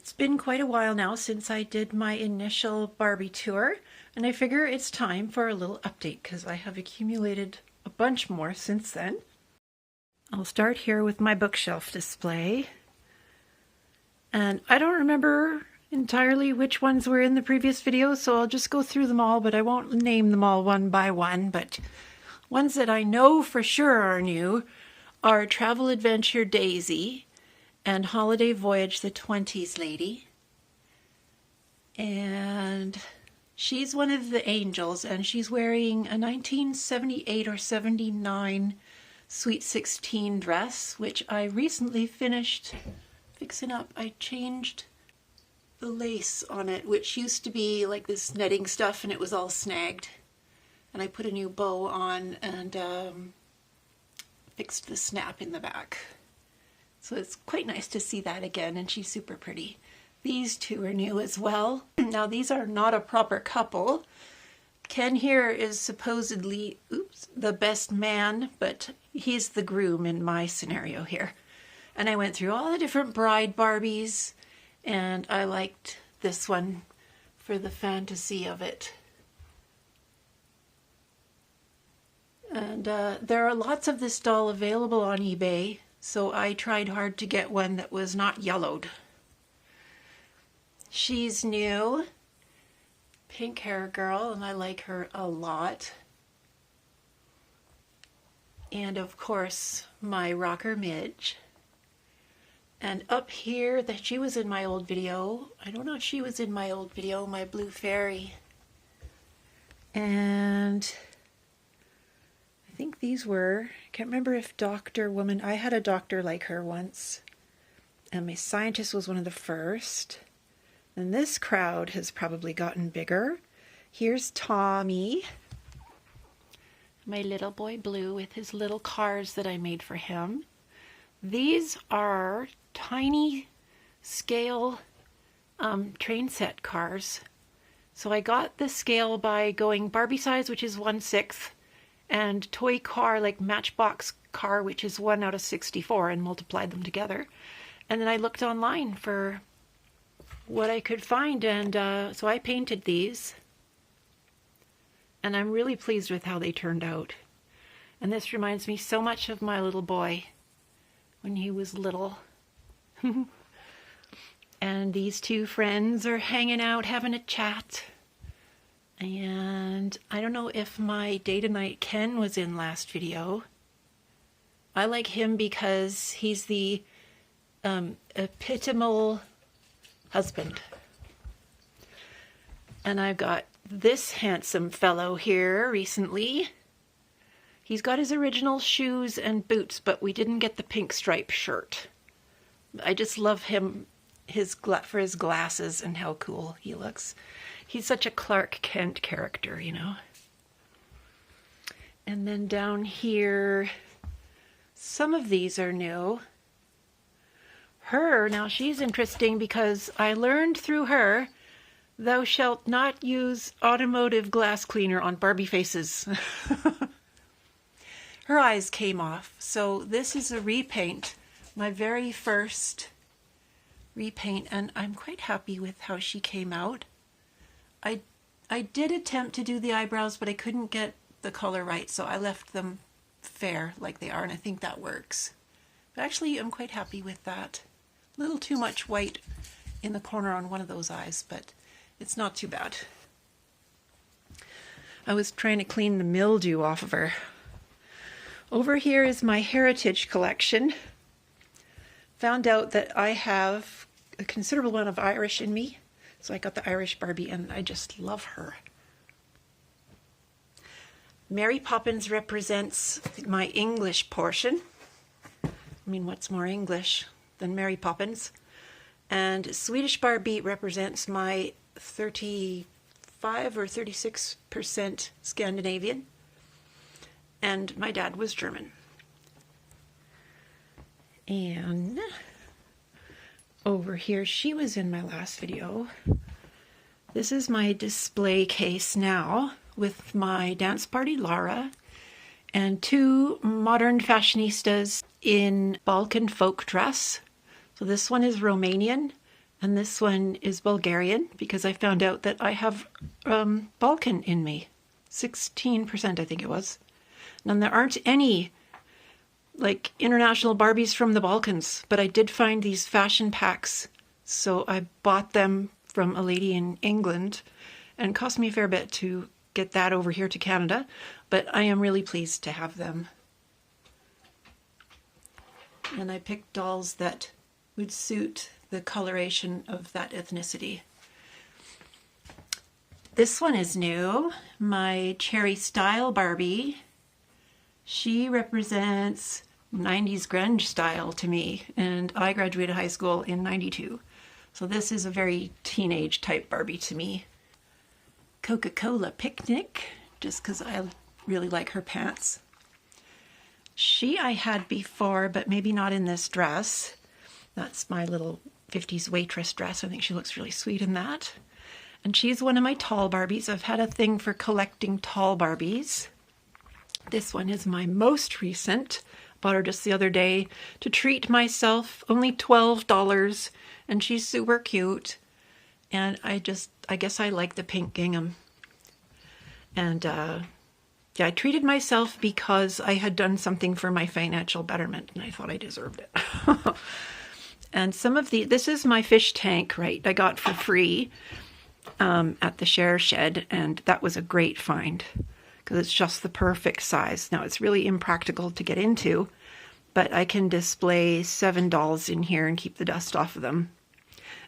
It's been quite a while now since I did my initial Barbie tour, and I figure it's time for a little update because I have accumulated a bunch more since then. I'll start here with my bookshelf display. And I don't remember entirely which ones were in the previous video, so I'll just go through them all, but I won't name them all one by one. But ones that I know for sure are new are Travel Adventure Daisy and Holiday Voyage the 20s Lady. And she's one of the angels, and she's wearing a 1978 or 79 Sweet 16 dress, which I recently finished fixing up. I changed the lace on it, which used to be like this netting stuff and it was all snagged. And I put a new bow on and fixed the snap in the back. So it's quite nice to see that again, and she's super pretty. These two are new as well. Now these are not a proper couple. Ken here is supposedly, the best man, but he's the groom in my scenario here. And I went through all the different bride Barbies, and I liked this one for the fantasy of it. And there are lots of this doll available on eBay, so I tried hard to get one that was not yellowed. She's new, pink hair girl, and I like her a lot. And of course, my rocker Midge. And up here, that she was in my old video. I don't know if she was in my old video, my blue fairy. And I think these were, I can't remember if Doctor Woman, I had a doctor like her once. And my scientist was one of the first. And this crowd has probably gotten bigger. Here's Tommy, my little boy Blue with his little cars that I made for him. These are tiny scale train set cars. So I got the scale by going Barbie size, which is 1/6, and toy car, like Matchbox car, which is 1 out of 64, and multiplied them together. And then I looked online for what I could find, and so I painted these. And I'm really pleased with how they turned out. And this reminds me so much of my little boy when he was little. And these two friends are hanging out, having a chat. And I don't know if my Date Night Ken was in last video. I like him because he's the epitomal husband. And I've got this handsome fellow here recently. He's got his original shoes and boots, but we didn't get the pink striped shirt. I just love him for his glasses and how cool he looks. He's such a Clark Kent character, you know. And then down here, some of these are new. Her, now she's interesting because I learned through her, thou shalt not use automotive glass cleaner on Barbie faces. Her eyes came off, so this is a repaint, my very first repaint, and I'm quite happy with how she came out. I did attempt to do the eyebrows, but I couldn't get the color right, so I left them fair like they are, and I think that works. But actually, I'm quite happy with that. A little too much white in the corner on one of those eyes, but it's not too bad. I was trying to clean the mildew off of her. Over here is my heritage collection. Found out that I have a considerable amount of Irish in me, so I got the Irish Barbie, and I just love her. Mary Poppins represents my English portion. I mean, what's more English than Mary Poppins? And Swedish Barbie represents my 35 or 36% Scandinavian. And my dad was German. And over here, she was in my last video. This is my display case now with my dance party Lara and two modern fashionistas in Balkan folk dress. So this one is Romanian And this one is Bulgarian because I found out that I have Balkan in me. 16%, I think it was. And there aren't any like international Barbies from the Balkans, but I did find these fashion packs. So I bought them from a lady in England, and it cost me a fair bit to get that over here to Canada, but I am really pleased to have them. And I picked dolls that would suit the coloration of that ethnicity. This one is new, my Cherry Style Barbie. She represents 90s grunge style to me, and I graduated high school in 92. So this is a very teenage type Barbie to me. Coca-Cola Picnic, just because I really like her pants. She I had before, but maybe not in this dress. That's my little 50s waitress dress. I think she looks really sweet in that. And she's one of my tall Barbies. I've had a thing for collecting tall Barbies. This one is my most recent. Bought her just the other day to treat myself. Only $12, and she's super cute. And I guess I like the pink gingham. And yeah, I treated myself because I had done something for my financial betterment, and I thought I deserved it. And this is my fish tank, right? I got for free at the Share Shed, and that was a great find because it's just the perfect size. Now, it's really impractical to get into, but I can display 7 dolls in here and keep the dust off of them.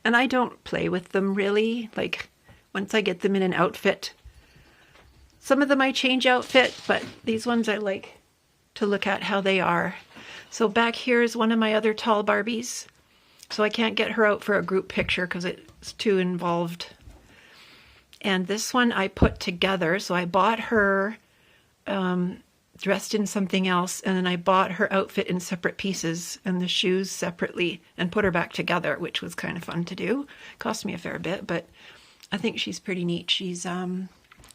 And I don't play with them really. Like, once I get them in an outfit, some of them I change outfit, but these ones I like to look at how they are. So back here is one of my other tall Barbies. So I can't get her out for a group picture because it's too involved. And this one I put together. So I bought her dressed in something else, and then I bought her outfit in separate pieces and the shoes separately and put her back together, which was kind of fun to do. Cost me a fair bit, but I think she's pretty neat. She's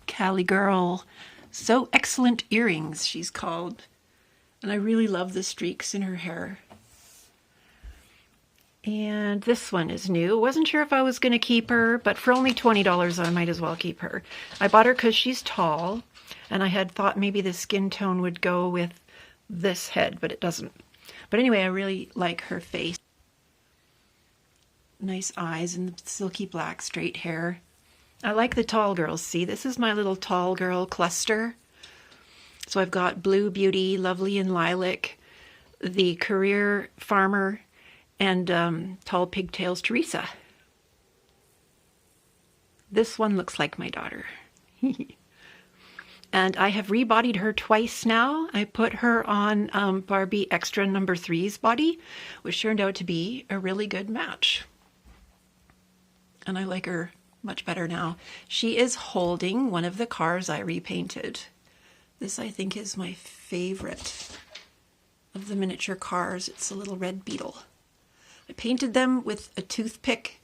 Cali Girl. So Excellent Earrings, she's called. And I really love the streaks in her hair. And this one is new. Wasn't sure if I was going to keep her, but for only $20, I might as well keep her. I bought her because she's tall, and I had thought maybe the skin tone would go with this head, but it doesn't. But anyway, I really like her face. Nice eyes and silky black straight hair. I like the tall girls. See, this is my little tall girl cluster. So I've got Blue Beauty, Lovely and Lilac, the Career Farmer, and Tall Pigtails Teresa. This one looks like my daughter. And I have rebodied her twice now. I put her on Barbie Extra number 3's body, which turned out to be a really good match. And I like her much better now. She is holding one of the cars I repainted. This, I think, is my favorite of the miniature cars. It's a little red beetle. I painted them with a toothpick,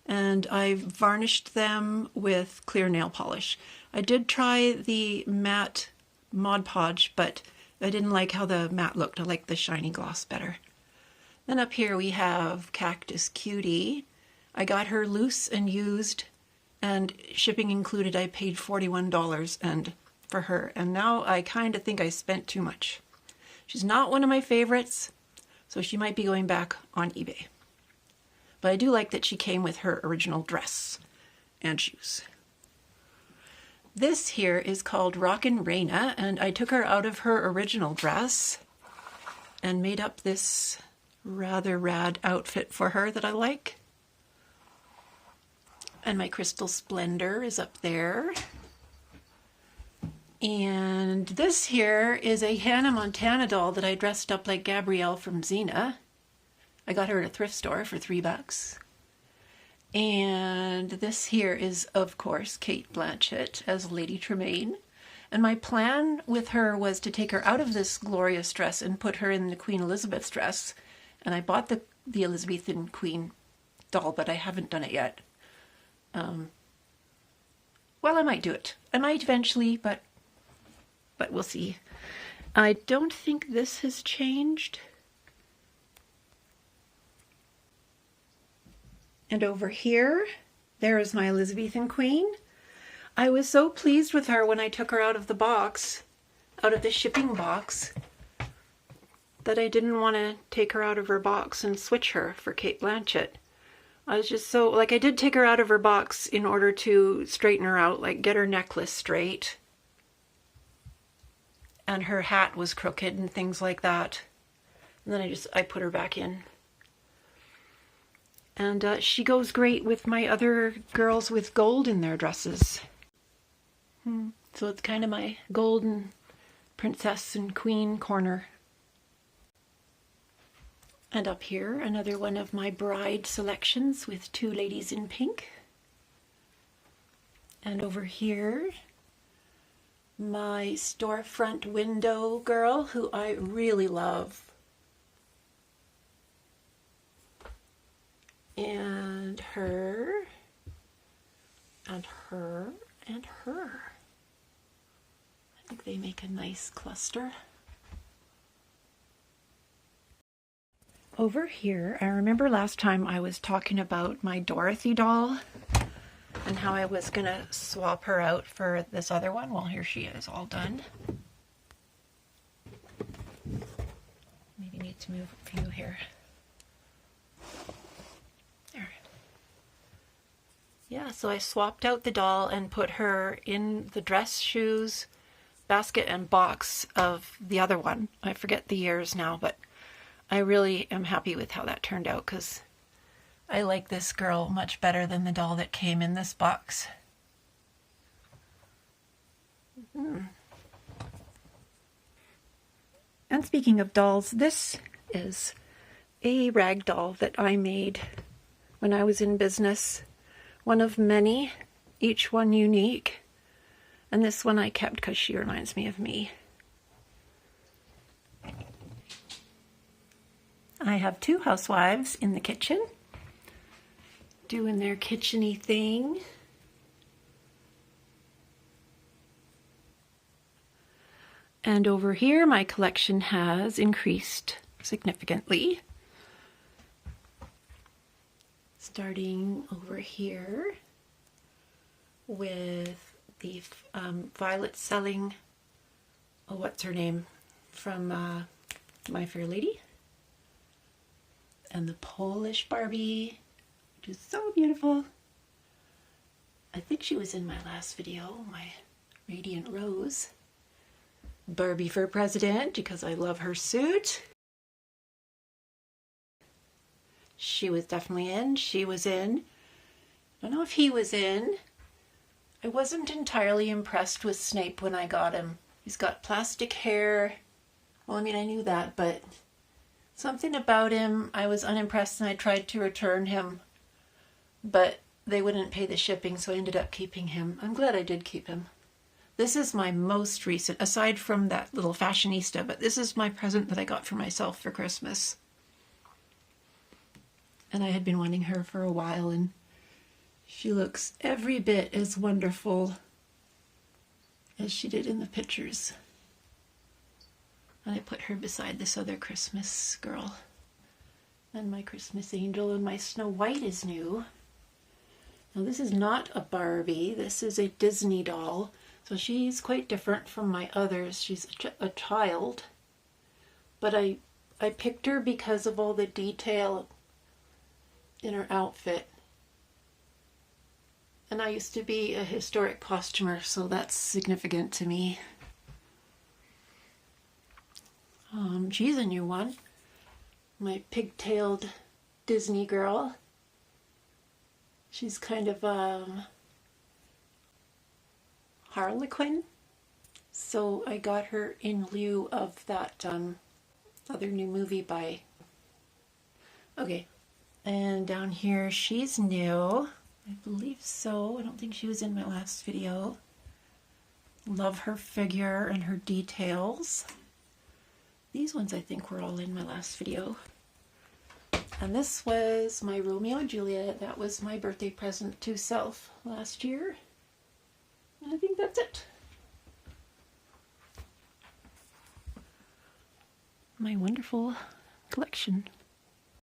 and I varnished them with clear nail polish. I did try the matte Mod Podge, but I didn't like how the matte looked. I like the shiny gloss better. Then up here we have Cactus Cutie. I got her loose and used, and shipping included. I paid $41 for her, and now I kind of think I spent too much. She's not one of my favorites, so she might be going back on eBay. But I do like that she came with her original dress and shoes. This here is called Rockin' Raina, and I took her out of her original dress and made up this rather rad outfit for her that I like. And my Crystal Splendor is up there. And this here is a Hannah Montana doll that I dressed up like Gabrielle from Xena. I got her at a thrift store for $3. And this here is, of course, Kate Blanchett as Lady Tremaine. And my plan with her was to take her out of this glorious dress and put her in the Queen Elizabeth's dress. And I bought the Elizabethan Queen doll, but I haven't done it yet. Well, I might do it. I might eventually, but we'll see. I don't think this has changed. And over here, there is my Elizabethan queen. I was so pleased with her when I took her out of the box, out of the shipping box, that I didn't want to take her out of her box and switch her for Cate Blanchett. I was just so, like, I did take her out of her box in order to straighten her out, like get her necklace straight. And her hat was crooked and things like that. And then I put her back in. And she goes great with my other girls with gold in their dresses. So it's kind of my golden princess and queen corner. And up here, another one of my bride selections with two ladies in pink. And over here, my storefront window girl, who I really love. And her, and her, and her. I think they make a nice cluster. Over here, I remember last time I was talking about my Dorothy doll and how I was gonna swap her out for this other one. Well, here she is, all done. Maybe need to move a few here. There. Yeah, so I swapped out the doll and put her in the dress, shoes, basket, and box of the other one. I forget the years now, but I really am happy with how that turned out because I like this girl much better than the doll that came in this box. And speaking of dolls, this is a rag doll that I made when I was in business. One of many, each one unique. And this one I kept because she reminds me of me. I have two housewives in the kitchen doing their kitchen-y thing. And over here, my collection has increased significantly. Starting over here with the Violet selling, oh, what's her name, from My Fair Lady. And the Polish Barbie, which is so beautiful. I think she was in my last video, my Radiant Rose. Barbie for President, because I love her suit. She was definitely in. She was in. I don't know if he was in. I wasn't entirely impressed with Snape when I got him. He's got plastic hair. Well, I mean, I knew that, but something about him, I was unimpressed and I tried to return him, but they wouldn't pay the shipping, so I ended up keeping him. I'm glad I did keep him. This is my most recent, aside from that little fashionista, but this is my present that I got for myself for Christmas. And I had been wanting her for a while, and she looks every bit as wonderful as she did in the pictures. And I put her beside this other Christmas girl. And my Christmas angel, and my Snow White is new. Now this is not a Barbie, this is a Disney doll. So she's quite different from my others. She's a child. But I picked her because of all the detail in her outfit. And I used to be a historic costumer, so that's significant to me. She's a new one. My pigtailed Disney girl. She's kind of Harlequin. So I got her in lieu of that other new movie by... Okay. And down here, she's new. I believe so. I don't think she was in my last video. Love her figure and her details. These ones I think were all in my last video. And this was my Romeo and Juliet. That was my birthday present to self last year. And I think that's it. My wonderful collection.